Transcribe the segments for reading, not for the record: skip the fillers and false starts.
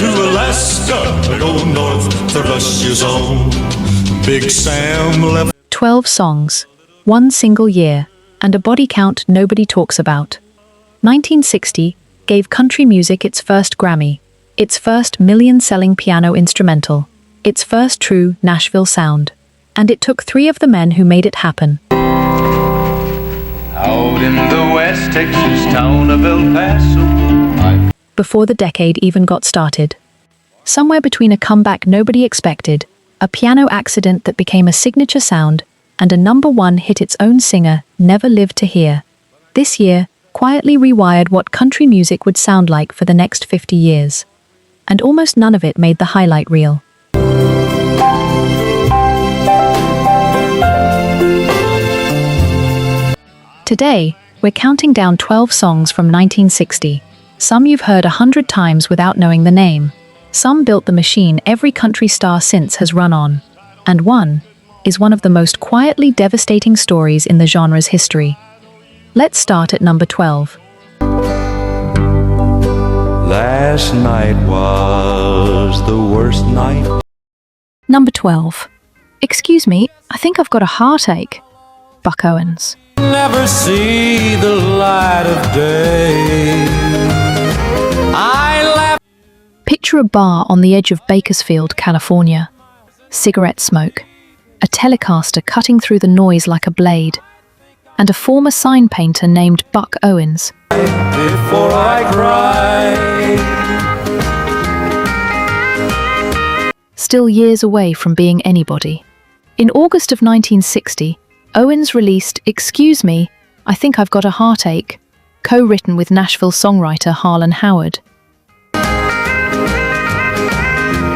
to Alaska, go north to Russia's own. Big Sam left 12 songs, one single year, and a body count nobody talks about. 1960 gave country music its first Grammy, its first million-selling piano instrumental, its first true Nashville Sound, and it took 3 of the men who made it happen. Out in the West Texas town of El Paso, before the decade even got started. Somewhere between a comeback nobody expected, a piano accident that became a signature sound, and a #1 hit its own singer never lived to hear. This year quietly rewired what country music would sound like for the next 50 years. And almost none of it made the highlight reel. Today, we're counting down 12 songs from 1960. Some you've heard 100 times without knowing the name. Some built the machine every country star since has run on. And one is one of the most quietly devastating stories in the genre's history. Let's start at number 12. Last night was the worst night. Number 12. Excuse me, I think I've got a heartache. Buck Owens. Never see the light of day. I left. Picture a bar on the edge of Bakersfield, California. Cigarette smoke. A Telecaster cutting through the noise like a blade. And a former sign painter named Buck Owens. Before I cry. Still years away from being anybody. In August of 1960, Owens released Excuse Me, I Think I've Got a Heartache, co-written with Nashville songwriter Harlan Howard.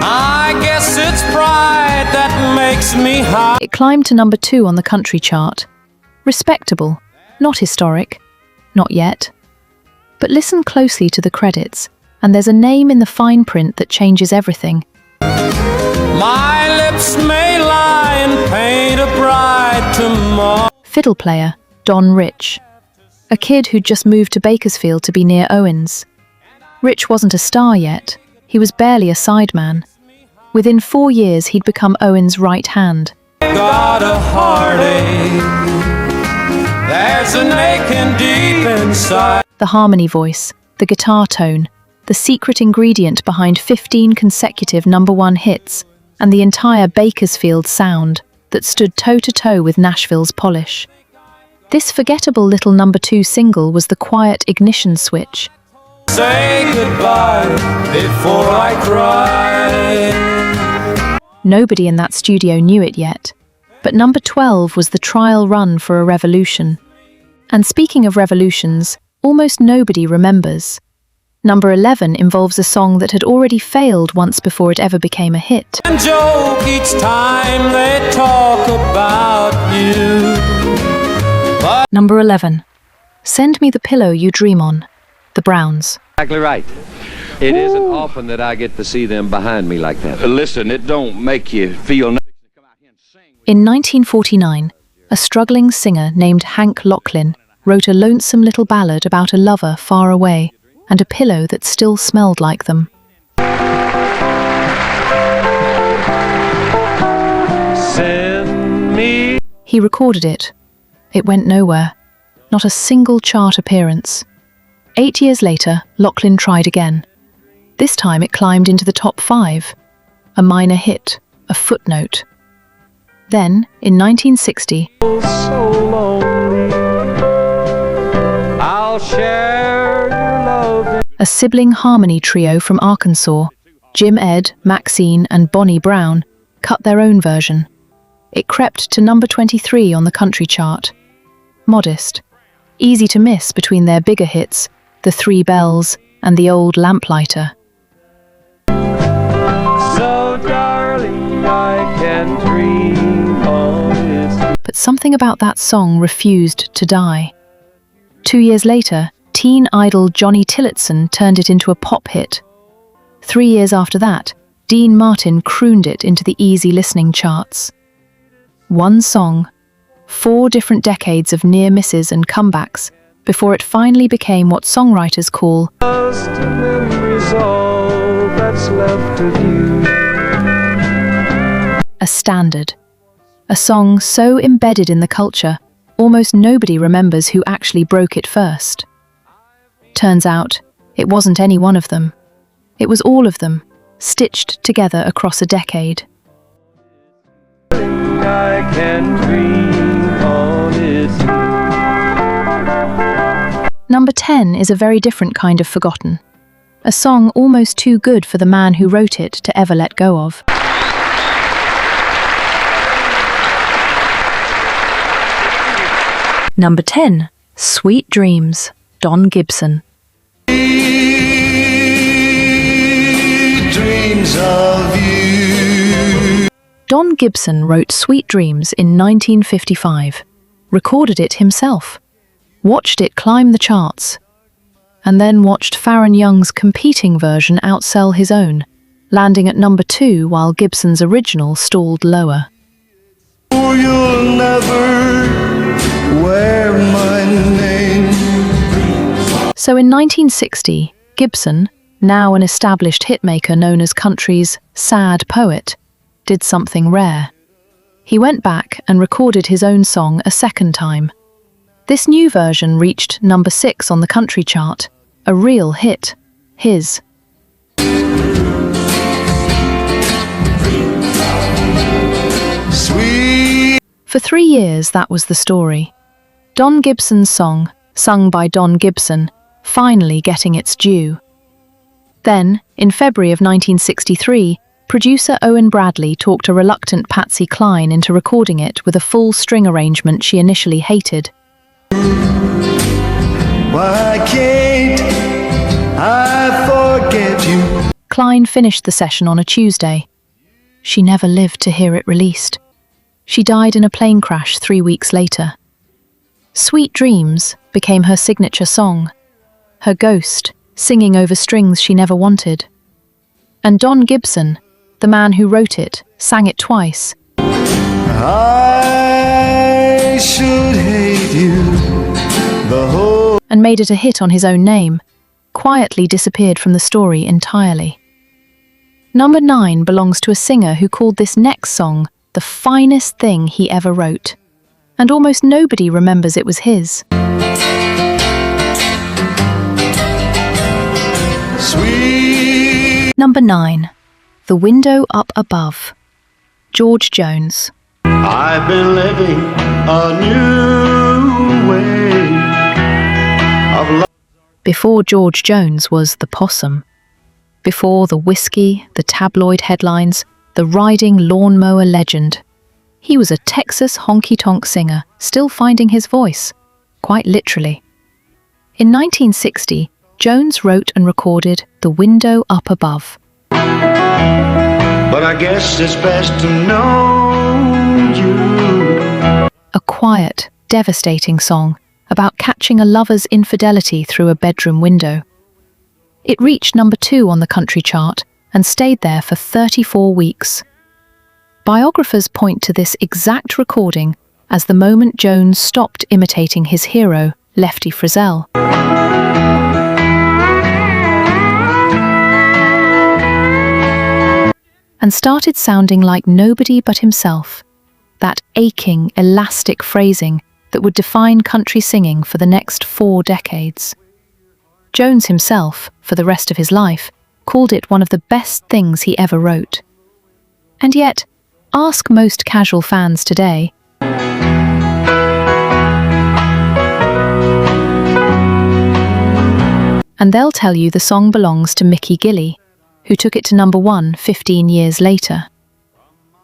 I guess it's pride that makes me high. It climbed to number 2 on the country chart. Respectable, not historic, not yet. But listen closely to the credits, and there's a name in the fine print that changes everything. My lips may lie and paint a bride tomorrow. Fiddle player, Don Rich. A kid who'd just moved to Bakersfield to be near Owens. Rich wasn't a star yet. He was barely a sideman. Within 4 years, he'd become Owens' right hand. Got a heartache. There's an aching deep inside. The harmony voice, the guitar tone, the secret ingredient behind 15 consecutive #1 hits, and the entire Bakersfield Sound that stood toe-to-toe with Nashville's polish. This forgettable little #2 single was the quiet ignition switch. Say goodbye before I cry. Nobody in that studio knew it yet, but number 12 was the trial run for a revolution. And speaking of revolutions, almost nobody remembers. Number 11 involves a song that had already failed once before it ever became a hit. And joke each time they talk about you. But Number 11. Send Me the Pillow You Dream On, The Browns. Exactly right. It isn't often that I get to see them behind me like that. Listen, it don't make you feel. In 1949, a struggling singer named Hank Locklin wrote a lonesome little ballad about a lover far away and a pillow that still smelled like them. Send me. He recorded it. It went nowhere. Not a single chart appearance. 8 years later, Locklin tried again. This time it climbed into the top 5. A minor hit, a footnote. Then, in 1960, So lonely. I'll share your love. a sibling harmony trio from Arkansas, Jim Ed, Maxine, and Bonnie Brown, cut their own version. It crept to number 23 on the country chart. Modest, easy to miss between their bigger hits, The Three Bells and The Old Lamplighter. So darling, I can dream on it. But something about that song refused to die. 2 years later, teen idol Johnny Tillotson turned it into a pop hit. 3 years after that, Dean Martin crooned it into the easy listening charts. One song, 4 different decades of near misses and comebacks, before it finally became what songwriters call Just a memory's all that's what's left of you. A standard. A song so embedded in the culture, almost nobody remembers who actually broke it first. Turns out, it wasn't any one of them. It was all of them, stitched together across a decade. I can dream on its Number 10 is a very different kind of forgotten. A song almost too good for the man who wrote it to ever let go of. Number 10, Sweet Dreams, Don Gibson. dreams of you. Don Gibson wrote Sweet Dreams in 1955, recorded it himself, watched it climb the charts, and then watched Farron Young's competing version outsell his own, landing at number 2 while Gibson's original stalled lower. Oh, you'll never wear my name. So in 1960, Gibson, now an established hitmaker known as country's sad poet, did something rare. He went back and recorded his own song a second time. This new version reached number 6 on the country chart, a real hit, his. Sweet. For 3 years, that was the story. Don Gibson's song, sung by Don Gibson, finally getting its due. Then, in February of 1963, producer Owen Bradley talked a reluctant Patsy Cline into recording it with a full string arrangement she initially hated. Why can't I forget you? Cline finished the session on a Tuesday. She never lived to hear it released. She died in a plane crash 3 weeks later. Sweet Dreams became her signature song, her ghost singing over strings she never wanted. And Don Gibson, the man who wrote it, sang it twice. I should hate you the whole. And made it a hit on his own name, quietly disappeared from the story entirely. Number 9 belongs to a singer who called this next song the finest thing he ever wrote, and almost nobody remembers it was his. Sweet. Number 9, The Window Up Above, George Jones. I've been living a new way of life. Before George Jones was the possum. Before the whiskey, the tabloid headlines, the riding lawnmower legend. He was a Texas honky-tonk singer, still finding his voice, quite literally. In 1960, Jones wrote and recorded The Window Up Above. But I guess it's best to know you. A quiet, devastating song about catching a lover's infidelity through a bedroom window. It reached number 2 on the country chart and stayed there for 34 weeks. Biographers point to this exact recording as the moment Jones stopped imitating his hero, Lefty Frizzell. And started sounding like nobody but himself, that aching, elastic phrasing that would define country singing for the next 4 decades. Jones himself, for the rest of his life, called it one of the best things he ever wrote. And yet, ask most casual fans today. And they'll tell you the song belongs to Mickey Gilley, who took it to number 1 15 years later.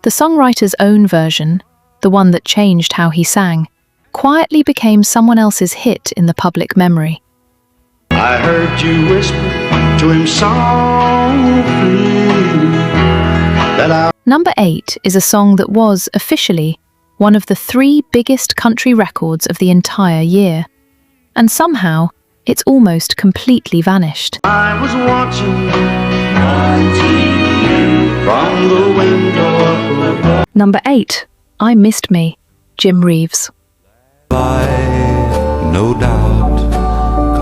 The songwriter's own version, the one that changed how he sang, quietly became someone else's hit in the public memory. I heard you whisper to him softly that I. Number 8 is a song that was, officially, one of the 3 biggest country records of the entire year. And somehow, it's almost completely vanished. I was watching you from the window up above. Number 8, I Missed Me, Jim Reeves. No doubt,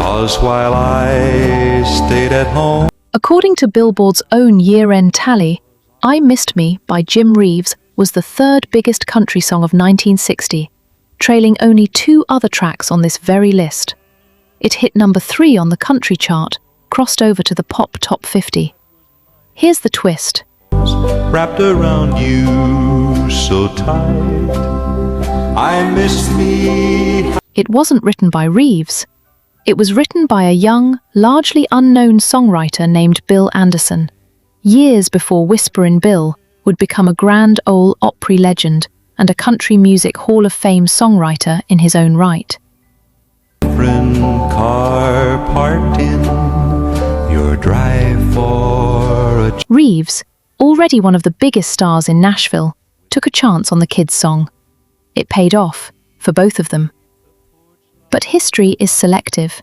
'cause while I stayed at home. According to Billboard's own year-end tally, I Missed Me by Jim Reeves was the third biggest country song of 1960, trailing only 2 other tracks on this very list. It hit number 3 on the country chart, crossed over to the pop top 50. Here's the twist. Wrapped around you so tight, I miss me. It wasn't written by Reeves. It was written by a young, largely unknown songwriter named Bill Anderson, years before Whisperin' Bill would become a Grand Ole Opry legend and a country music Hall of Fame songwriter in his own right. Car parked in your drive for a... Reeves, already one of the biggest stars in Nashville, took a chance on the kids' song. It paid off, for both of them. But history is selective.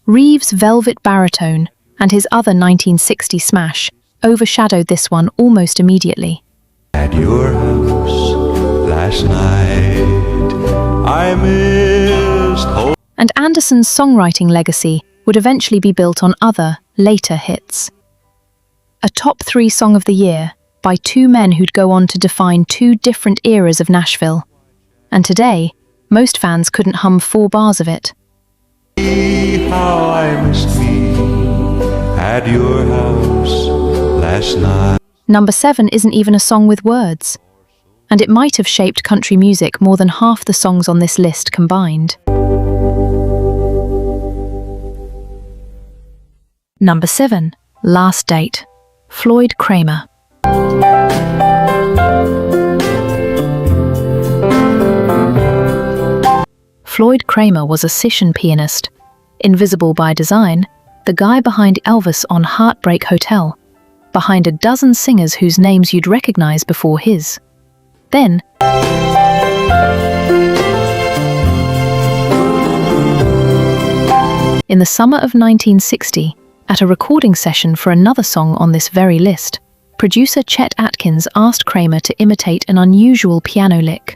Reeves' velvet baritone and his other 1960 smash overshadowed this one almost immediately. At your house last night, I missed home. And Anderson's songwriting legacy would eventually be built on other, later hits. A top 3 song of the year by 2 men who'd go on to define 2 different eras of Nashville. And today, most fans couldn't hum 4 bars of it. How I missed me at your house last night. Number 7 isn't even a song with words, and it might have shaped country music more than half the songs on this list combined. Number 7, Last Date, Floyd Cramer. Floyd Cramer was a session pianist, invisible by design, the guy behind Elvis on Heartbreak Hotel, behind a dozen singers whose names you'd recognize before his. Then, in the summer of 1960, at a recording session for another song on this very list, producer Chet Atkins asked Cramer to imitate an unusual piano lick,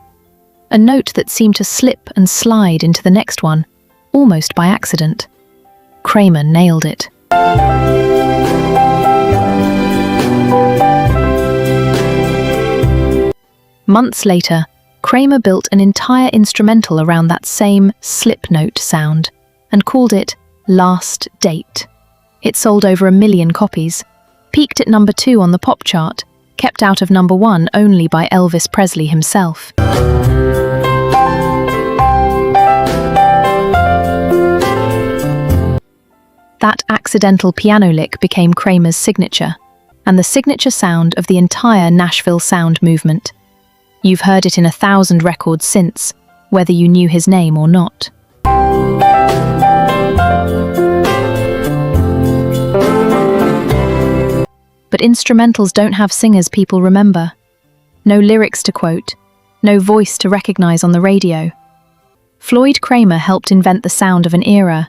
a note that seemed to slip and slide into the next one, almost by accident. Cramer nailed it. Months later, Cramer built an entire instrumental around that same slip note sound and called it Last Date. It sold over 1 million copies, peaked at number 2 on the pop chart, kept out of number 1 only by Elvis Presley himself. That accidental piano lick became Cramer's signature, and the signature sound of the entire Nashville Sound movement. You've heard it in 1,000 records since, whether you knew his name or not. But instrumentals don't have singers people remember. No lyrics to quote, no voice to recognize on the radio. Floyd Cramer helped invent the sound of an era.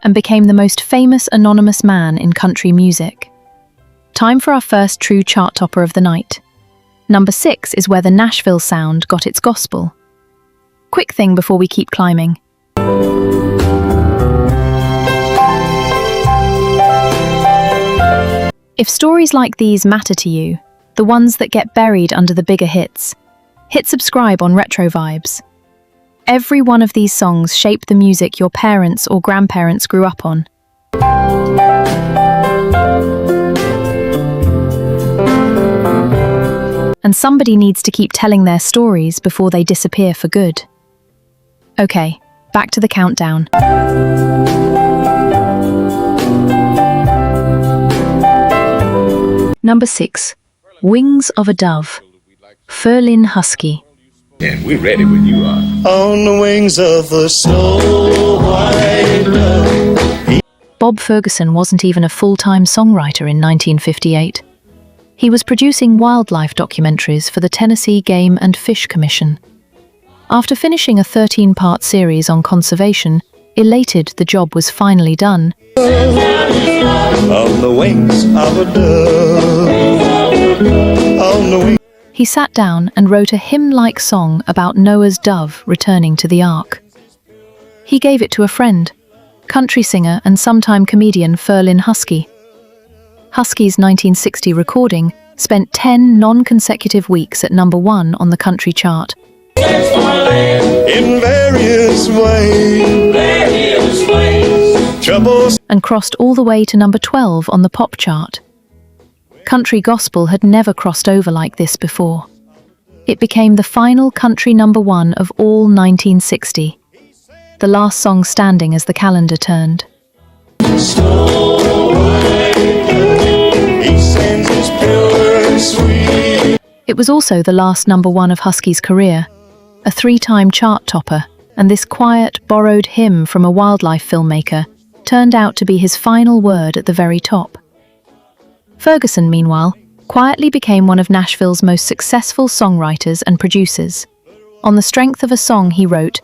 And became the most famous anonymous man in country music. Time for our first true chart topper of the night. Number 6 is where the Nashville Sound got its gospel. Quick thing before we keep climbing. If stories like these matter to you, the ones that get buried under the bigger hits, hit subscribe on Retro Vibes. Every one of these songs shaped the music your parents or grandparents grew up on. And somebody needs to keep telling their stories before they disappear for good. Okay, back to the countdown. Number 6, Wings of a Dove, Ferlin Husky. And we're ready when you are. On the wings of a snow white dove. Bob Ferguson wasn't even a full-time songwriter in 1958. He was producing wildlife documentaries for the Tennessee Game and Fish Commission. After finishing a 13-part series on conservation, elated the job was finally done, On the wings of a dove. On the wings. he sat down and wrote a hymn-like song about Noah's dove returning to the ark. He gave it to a friend, country singer and sometime comedian Ferlin Husky. Husky's 1960 recording spent 10 non-consecutive weeks at #1 on the country chart. In various ways, troubles. And crossed all the way to #12 on the pop chart. Country gospel had never crossed over like this before. It became the final country #1 of all 1960. The last song standing as the calendar turned. Snow White, he sends his pillar sweet. It was also the last #1 of Husky's career, a 3-time chart topper, and this quiet, borrowed hymn from a wildlife filmmaker turned out to be his final word at the very top. Ferguson, meanwhile, quietly became one of Nashville's most successful songwriters and producers. On the strength of a song he wrote,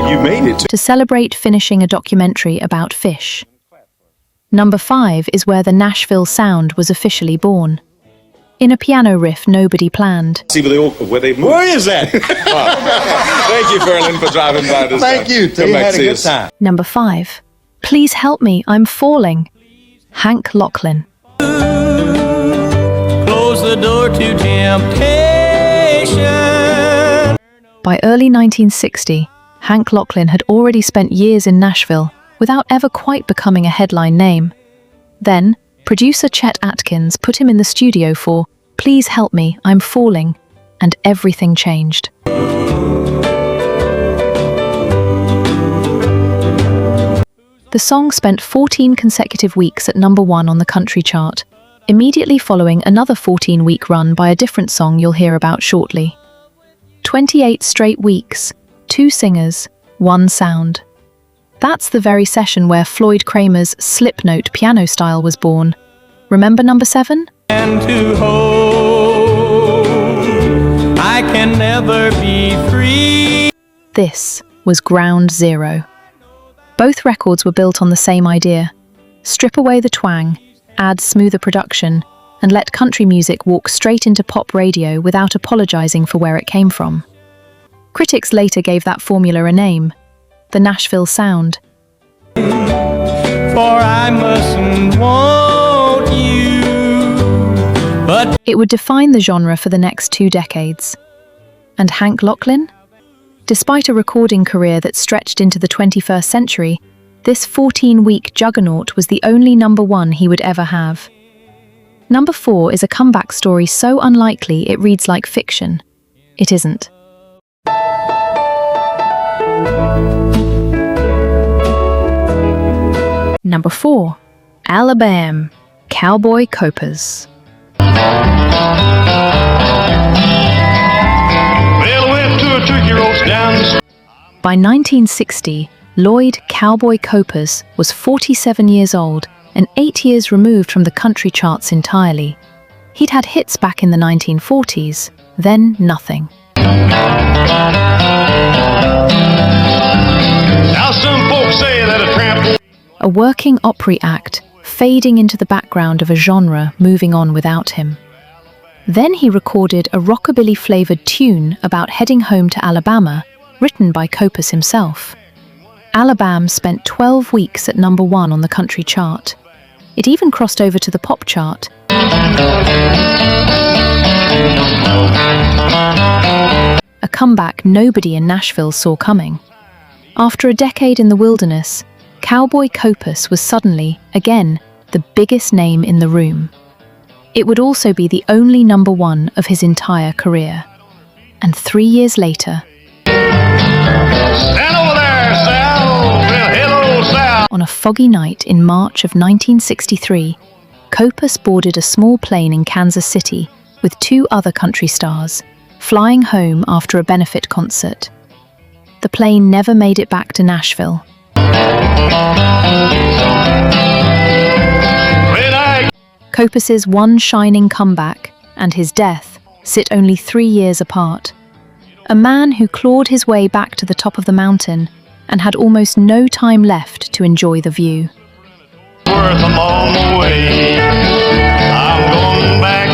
You made it. to celebrate finishing a documentary about fish. #5 is where the Nashville Sound was officially born. In a piano riff nobody planned. See where they moved. Where is that? Thank you, Ferlin, for driving by this Thank time. you. Come They back, had a see good us. time. #5. Please help me, I'm falling. Hank Locklin. Close the door to temptation. By early 1960, Hank Locklin had already spent years in Nashville without ever quite becoming a headline name. Then, producer Chet Atkins put him in the studio for Please Help Me, I'm Falling, and everything changed. The song spent 14 consecutive weeks at #1 on the country chart, immediately following another 14-week run by a different song you'll hear about shortly. 28 straight weeks, 2 singers, 1 sound. That's the very session where Floyd Kramer's slip-note piano style was born. Remember #7? And to hold, I can never be free. This was ground zero. Both records were built on the same idea. Strip away the twang, add smoother production, and let country music walk straight into pop radio without apologizing for where it came from. Critics later gave that formula a name, the Nashville Sound. For I mustn't want you, but It would define the genre for the next 2 decades. And Hank Locklin? Despite a recording career that stretched into the 21st century, this 14-week juggernaut was the only #1 he would ever have. #4 is a comeback story so unlikely it reads like fiction. It isn't. #4, Alabama, Cowboy Coppers. By 1960, Lloyd Cowboy Coppers was 47 years old and 8 years removed from the country charts entirely. He'd had hits back in the 1940s, then nothing. Now some folks say that a tramp. A working Opry act, fading into the background of a genre moving on without him. Then he recorded a rockabilly-flavored tune about heading home to Alabama, written by Coppers himself. Alabama spent 12 weeks at #1 on the country chart. It even crossed over to the pop chart. A comeback nobody in Nashville saw coming. After a decade in the wilderness, Cowboy Coppers was suddenly, again, the biggest name in the room. It would also be the only #1 of his entire career. And 3 years later, Stand over there, Sal. Well, hello, Sal. on a foggy night in March of 1963, Coppers boarded a small plane in Kansas City with 2 other country stars, flying home after a benefit concert. The plane never made it back to Nashville. Coppers' one shining comeback and his death sit only 3 years apart. A man who clawed his way back to the top of the mountain and had almost no time left to enjoy the view. Worth a long way. I'm going back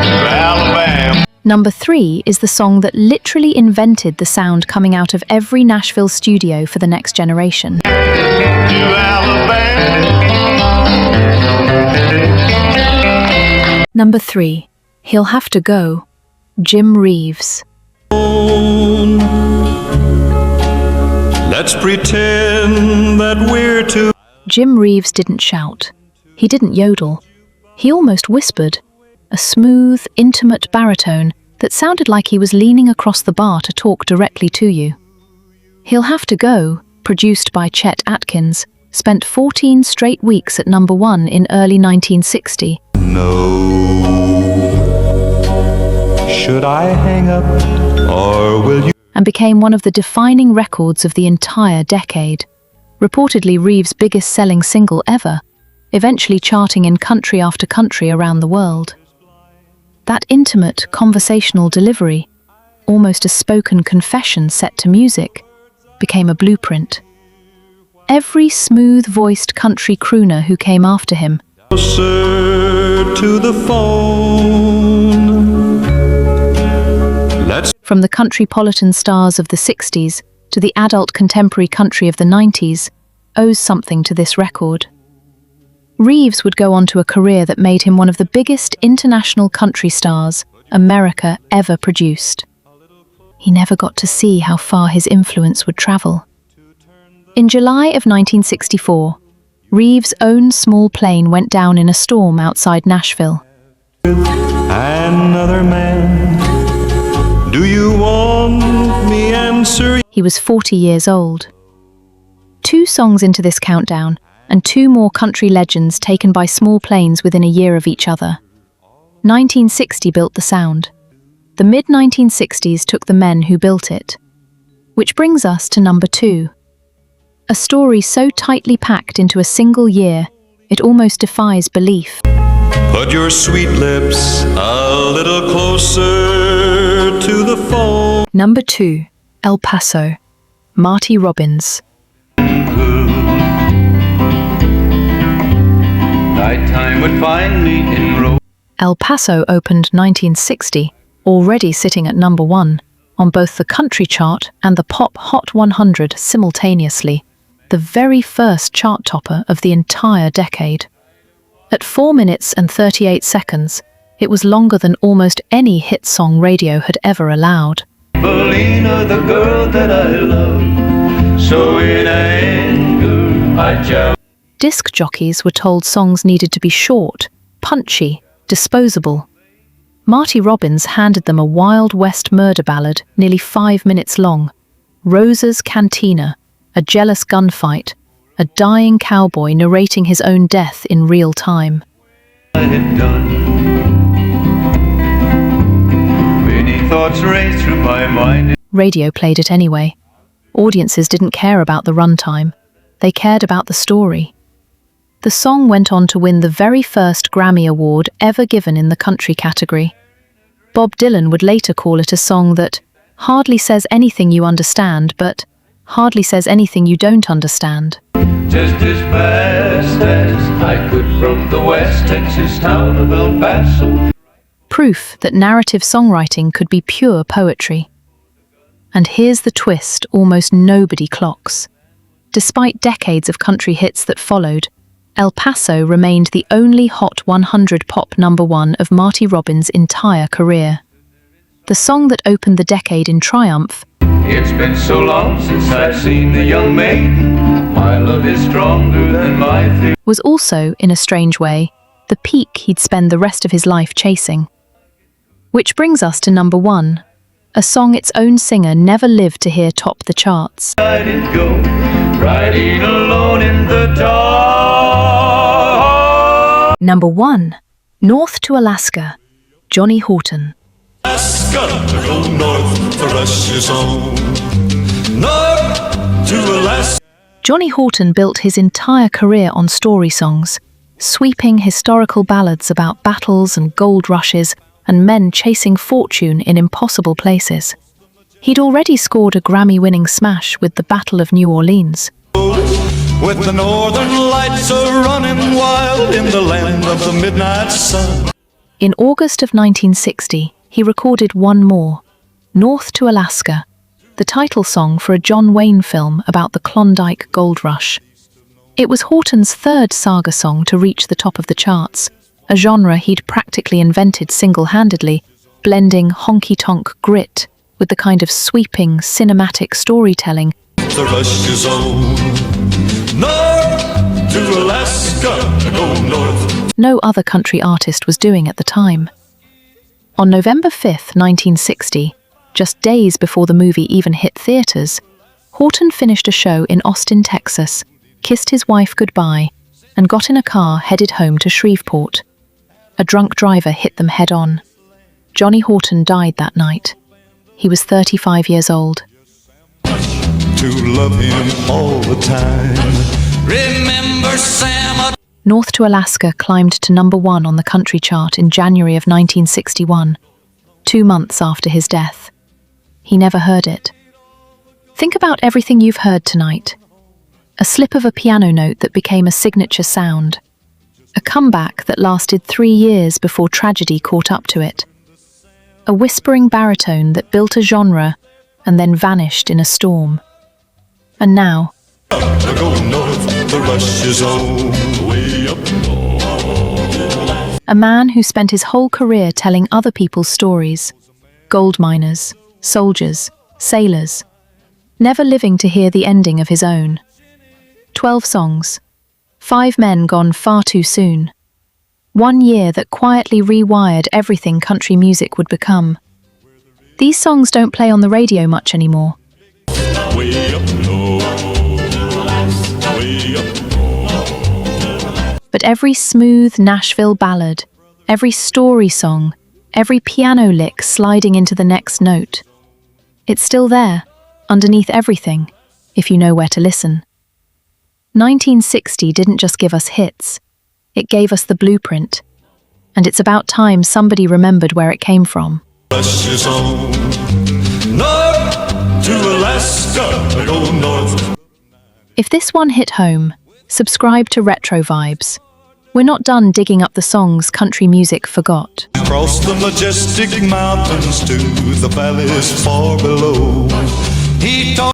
to Alabama. Number 3 is the song that literally invented the sound coming out of every Nashville studio for the next generation. Number 3, He'll Have to Go, Jim Reeves. Let's pretend that we're two. Jim Reeves didn't shout. He didn't yodel. He almost whispered, a smooth, intimate baritone that sounded like he was leaning across the bar to talk directly to you. He'll Have to Go, produced by Chet Atkins, spent 14 straight weeks at number 1 in early 1960. No. Should I hang up or will you? And became one of the defining records of the entire decade. Reportedly Reeves' biggest-selling single ever, eventually charting in country after country around the world. That intimate, conversational delivery, almost a spoken confession set to music, became a blueprint. Every smooth-voiced country crooner who came after him, Closer to the phone. Let's from the countrypolitan stars of the 60s to the adult contemporary country of the 90s, owes something to this record. Reeves would go on to a career that made him one of the biggest international country stars America ever produced. He never got to see how far his influence would travel. In July of 1964, Reeves' own small plane went down in a storm outside Nashville. another man. Do you want me answer? He was 40 years old. 2 songs into this countdown, and 2 more country legends taken by small planes within a year of each other. 1960 built the sound. The mid-1960s took the men who built it. Which brings us to number 2. A story so tightly packed into a single year, it almost defies belief. Put your sweet lips a little closer to the phone. Number 2, El Paso, Marty Robbins. Nighttime would find me in row. El Paso opened 1960, already sitting at number 1, on both the country chart and the pop Hot 100 simultaneously, the very first chart topper of the entire decade. At 4 minutes and 38 seconds, it was longer than almost any hit song radio had ever allowed. Belina, the girl that I love. So in anger, I joust. Disc jockeys were told songs needed to be short, punchy, disposable. Marty Robbins handed them a Wild West murder ballad nearly 5 minutes long, Rosa's Cantina, a jealous gunfight, a dying cowboy narrating his own death in real time. I had done. Many thoughts raced through my mind. Radio played it anyway. Audiences didn't care about the runtime. They cared about the story. The song went on to win the very first Grammy Award ever given in the country category. Bob Dylan would later call it a song that hardly says anything you understand, but hardly says anything you don't understand. Just as fast as I could from the West Texas town of El Paso. Proof that narrative songwriting could be pure poetry. And here's the twist almost nobody clocks. Despite decades of country hits that followed, El Paso remained the only Hot 100 pop number 1 of Marty Robbins' entire career. The song that opened the decade in triumph, It's been so long since I've seen the young maiden. My love is stronger than my fear. was also, in a strange way, the peak he'd spend the rest of his life chasing. Which brings us to number 1, a song its own singer never lived to hear top the charts. I did go riding alone in the dark. Number 1, North to Alaska, Johnny Horton. Alaska to go north for us is home. North to Alaska. Johnny Horton built his entire career on story songs, sweeping historical ballads about battles and gold rushes and men chasing fortune in impossible places. He'd already scored a Grammy-winning smash with the Battle of New Orleans. With the northern lights a-running wild in the land of the midnight sun. In August of 1960, he recorded one more, North to Alaska, the title song for a John Wayne film about the Klondike Gold Rush. It was Horton's third saga song to reach the top of the charts, a genre he'd practically invented single-handedly, blending honky-tonk grit with the kind of sweeping, cinematic storytelling The rush is on. North to Alaska, go north. no other country artist was doing at the time. On November 5th, 1960, just days before the movie even hit theaters, Horton finished a show in Austin, Texas, kissed his wife goodbye, and got in a car headed home to Shreveport. A drunk driver hit them head-on. Johnny Horton died that night. He was 35 years old. To love him all the time. Remember Sam. North to Alaska climbed to number 1 on the country chart in January of 1961, 2 months after his death. He never heard it. Think about everything you've heard tonight. A slip of a piano note that became a signature sound. A comeback that lasted 3 years before tragedy caught up to it. A whispering baritone that built a genre and then vanished in a storm. And now, Go north, the rush is on. Way up north. a man who spent his whole career telling other people's stories. Gold miners, soldiers, sailors. Never living to hear the ending of his own. 12 songs. 5 men gone far too soon. 1 year that quietly rewired everything country music would become. These songs don't play on the radio much anymore. Way up north. Way up north. But every smooth Nashville ballad, every story song, every piano lick sliding into the next note, it's still there, underneath everything, if you know where to listen. 1960 didn't just give us hits, it gave us the blueprint. And it's about time somebody remembered where it came from. Rush is on. North to Alaska, go north. If this one hit home, subscribe to Retro Vibes. We're not done digging up the songs country music forgot. Across the majestic mountains to the valleys far below. He